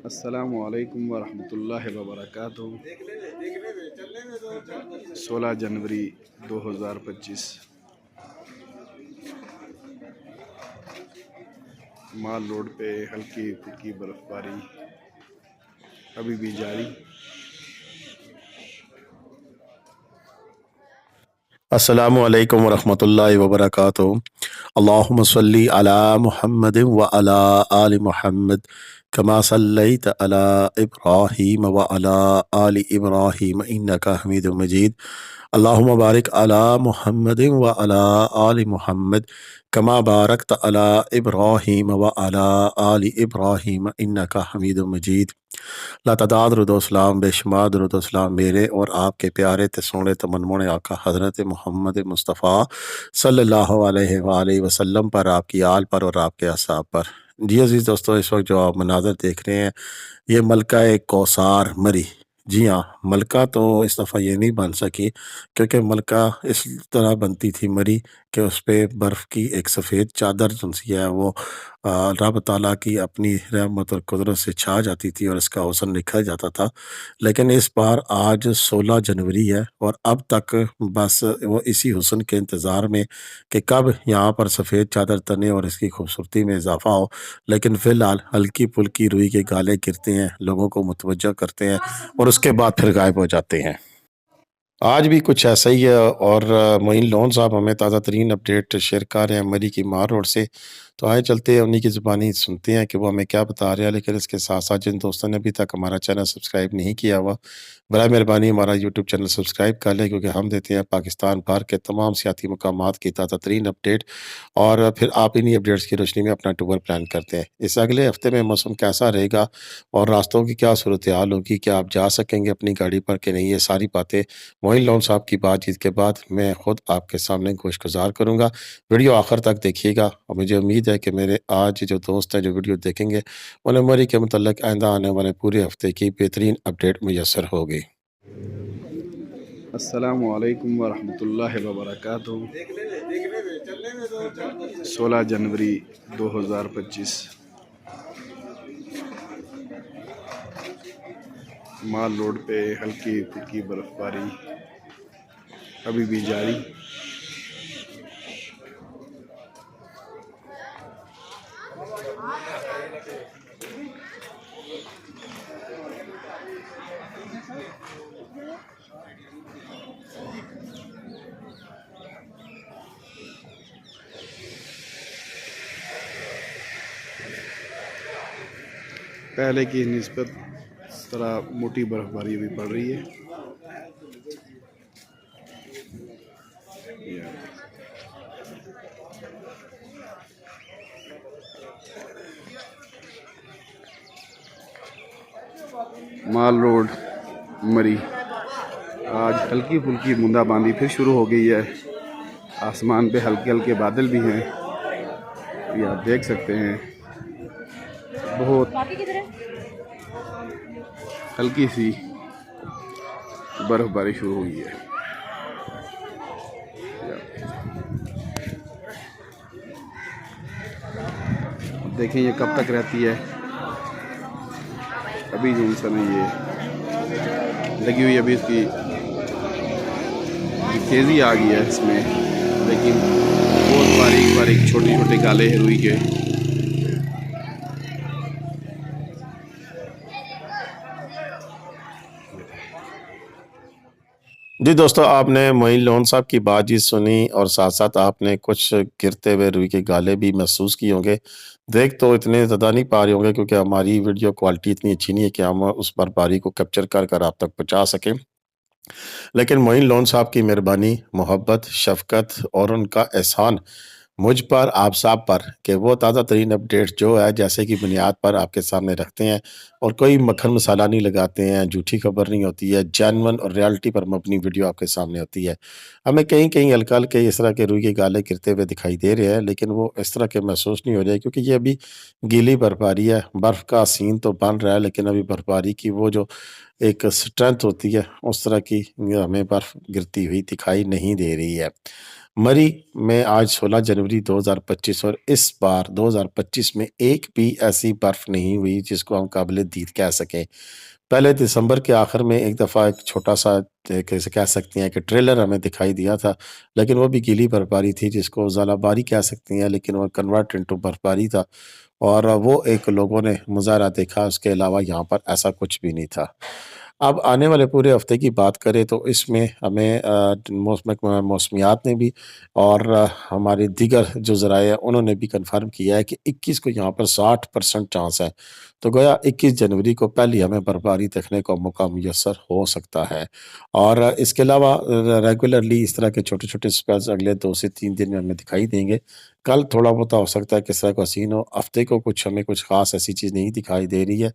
अस्सलामु अलैकुम वरहमतुल्लाहि वबरकातुहू। 16 जनवरी 2025 माल रोड पे हल्की फुल्की बर्फबारी अभी भी जारी। अस्सलामु अलैकुम वरहमतुल्लाहि वबरकातुहू। अल्लाहुम्मा सल्ली अला मुहम्मदिन व अला आलि मुहम्मद कमा सल्लैत अला इब्राहीम व अला आलि इब्राहीम इन्नका हमीदुम मजीद। अल्लाहुम्मा बारिक अला मुहम्मदिन व अला आलि मुहम्मद कमा बारकत अला इब्राहीम व अला आलि इब्राहीम इन्नका हमीदुम मजीद। लातादाद रुदोसलाम बेशुमार दुरूदोसलाम मेरे और आपके प्यारे ते सोने ते मनमोने आका हज़रत मोहम्मद मुस्तफ़ा सल्लल्लाहु अलैहि वसल्लम पर, आपकी आल पर और आपके असहाब पर। जी अजीज़ दोस्तों, इस वक्त जो आप मनाज़र देख रहे हैं ये मलका कौसार मरी। जी हाँ, मलका तो इस दफ़ा ये नहीं बन सकी क्योंकि मलका इस तरह बनती थी मरी कि उस पर बर्फ़ की एक सफ़ेद चादर जो सी है वो रब ताला की अपनी रहमत और कुदरत से छा जाती थी और इसका हुस्न निखर जाता था। लेकिन इस बार आज 16 जनवरी है और अब तक बस वो इसी हुस्न के इंतज़ार में कि कब यहाँ पर सफ़ेद चादर तने और इसकी खूबसूरती में इजाफ़ा हो। लेकिन फ़िलहाल हल्की फुल्की रुई के गाले गिरते हैं, लोगों को मुतवज्जह करते हैं और उसके बाद फिर गायब हो जाते हैं। आज भी कुछ ऐसा ही है और मोइन लोन साहब हमें ताज़ा तरीन अपडेट शेयर कर रहे हैं मरी की मार रोड से। तो आए चलते हैं उन्हीं की ज़ुबानी सुनते हैं कि वो हमें क्या बता रहे हैं। लेकिन इसके साथ साथ जिन दोस्तों ने अभी तक हमारा चैनल सब्सक्राइब नहीं किया हुआ, बड़ा मेहरबानी हमारा यूट्यूब चैनल सब्सक्राइब कर लें, क्योंकि हम देते हैं पाकिस्तान भर के तमाम सियाती मकामात की ताज़ा तरीन अपडेट और फिर आप इन्हीं अपडेट्स की रोशनी में अपना टूर प्लान करते हैं। इस अगले हफ्ते में मौसम कैसा रहेगा और रास्तों की क्या सूरत हाल होगी, क्या आप जा सकेंगे अपनी गाड़ी पर कि नहीं, ये सारी बातें मोइन लोन साहब की बातचीत के बाद मैं खुद आपके सामने गोशगुजार करूँगा। वीडियो आखिर तक देखिएगा और मुझे उम्मीद है कि मेरे आज जो दोस्त हैं जो वीडियो देखेंगे उन्हें मरी के मुतल्लिक आइंदा आने वाले पूरे हफ्ते की बेहतरीन अपडेट मुयस्सर होगी। अस्सलामु अलैकुम वरहमतुल्लाहि वबरकातुहू। 16 जनवरी 2025 माल रोड पे हल्की फुल्की बर्फबारी अभी भी जारी। पहले की निस्बत तरह मोटी बर्फबारी भी पड़ रही है। माल रोड मरी आज हल्की फुल्की बूंदाबांदी फिर शुरू हो गई है। आसमान पे हल्के हल्के बादल भी हैं, ये आप देख सकते हैं। बहुत हल्की सी बर्फबारी शुरू हुई है। देखें ये कब तक रहती है। अभी जो समय ये लगी हुई, अभी इसकी तेज़ी आ गई है इसमें, लेकिन बहुत बारीक बारीक छोटे छोटे गाले हैं रुई के। जी दोस्तों, आपने मोइन लोन साहब की बातचीत सुनी और साथ साथ आपने कुछ गिरते हुए रुई के गाले भी महसूस किए होंगे। देख तो इतने ज़्यादा नहीं पा रहे होंगे क्योंकि हमारी वीडियो क्वालिटी इतनी अच्छी नहीं है कि हम उस बर्फबारी को कैप्चर कर कर आप तक पहुँचा सकें। लेकिन मोइन लोन साहब की मेहरबानी, मोहब्बत, शफ़क़त और उनका एहसान मुझ पर, आप सब पर, कि वो ताज़ा तरीन अपडेट जो है जैसे कि बुनियाद पर आपके सामने रखते हैं और कोई मक्खन मसाला नहीं लगाते हैं, झूठी खबर नहीं होती है, जेन्युइन और रियलिटी पर मबनी वीडियो आपके सामने होती है। हमें कहीं-कहीं हल्का-हल्के इस तरह के रुई के गाले गिरते हुए दिखाई दे रहे हैं, लेकिन वो इस तरह के महसूस नहीं हो रहे क्योंकि ये अभी गीली बर्फबारी है। बर्फ़ का सीन तो बन रहा है लेकिन अभी बर्फबारी की वो जो एक स्ट्रेंथ होती है उस तरह की हमें बर्फ़ गिरती हुई दिखाई नहीं दे रही है। मरी में आज 16 जनवरी 2025 और इस बार 2025 में एक भी ऐसी बर्फ़ नहीं हुई जिसको हम काबिल दीद कह सकें। पहले दिसंबर के आखिर में एक दफ़ा एक छोटा-सा कैसे कह सकते हैं कि ट्रेलर हमें दिखाई दिया था, लेकिन वो भी गीली बर्फ़बारी थी जिसको ज़ालाबारी कह सकती हैं, लेकिन वो कन्वर्ट इनटू बर्फ़बारी था और वो एक लोगों ने मुज़ाहरा देखा, उसके अलावा यहाँ पर ऐसा कुछ भी नहीं था। अब आने वाले पूरे हफ़्ते की बात करें तो इसमें हमें मौसमियात ने भी और हमारे दीगर जो ज़राए हैं उन्होंने भी कन्फ़र्म किया है कि 21 को यहाँ पर 60% चांस है। तो गोया 21 जनवरी को पहली हमें बर्फ़बारी देखने का मौका मुयस्सर हो सकता है। और इसके अलावा रेगुलरली इस तरह के छोटे-छोटे स्पेल्स अगले 2 से 3 दिन में हमें दिखाई देंगे। कल थोड़ा बहुत हो सकता है कि इस तरह का सीन हो, हफ़्ते को कुछ हमें कुछ ख़ास ऐसी चीज़ नहीं दिखाई दे रही है।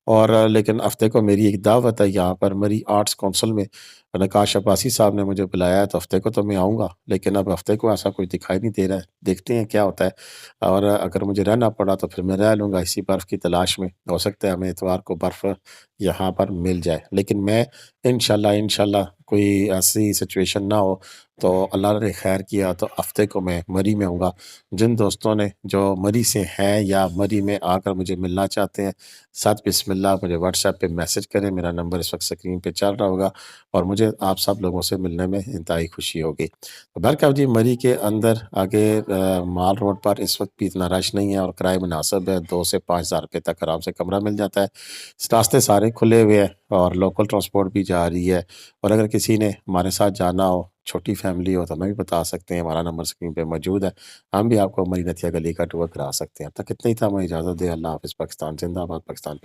और लेकिन हफ़्ते को मेरी एक दावत है यहाँ पर मरी आर्ट्स काउंसिल में, नक्काश अब्बासी साहब ने मुझे बुलाया है, तो हफ़्ते को तो मैं आऊँगा, लेकिन अब हफ़्ते को ऐसा कुछ दिखाई नहीं दे रहा है। देखते हैं क्या होता है और अगर मुझे रहना पड़ा तो फिर मैं रह लूँगा इसी बर्फ़ की तलाश में। हो सकता है हमें इतवार को बर्फ़ यहाँ पर मिल जाए। लेकिन मैं इंशाल्लाह कोई ऐसी सिचुएशन ना हो, तो अल्लाह ने खैर किया तो हफ़्ते को मैं मरी में आऊँगा। जिन दोस्तों ने जो मरी से हैं या मरी में आकर मुझे मिलना चाहते हैं, साथ बिस्मिल्लाह मुझे व्हाट्सएप पे मैसेज करें। मेरा नंबर इस वक़्त स्क्रीन पे चल रहा होगा और मुझे आप सब लोगों से मिलने में इंतहाई खुशी होगी। तो बहरकैफ़ जी, मरी के अंदर आगे माल रोड पर इस वक़्त भी इतना रश नहीं है और किराए मुनासिब है, 2 से 5,000 रुपए तक आराम से कमरा मिल जाता है। रास्ते सारे खुले हुए हैं और लोकल ट्रांसपोर्ट भी जा रही है और अगर किसी ने हमारे साथ जाना हो, छोटी फैमिली हो, तो हमें भी बता सकते हैं, हमारा नंबर स्क्रीन पे मौजूद है। हम भी आपको मरी नथिया गली का टूर करा सकते हैं। अब तक इतना ही था, हमें इजाज़त दें। अल्लाह हाफ़िज़। पाकिस्तान ज़िंदाबाद, पाकिस्तान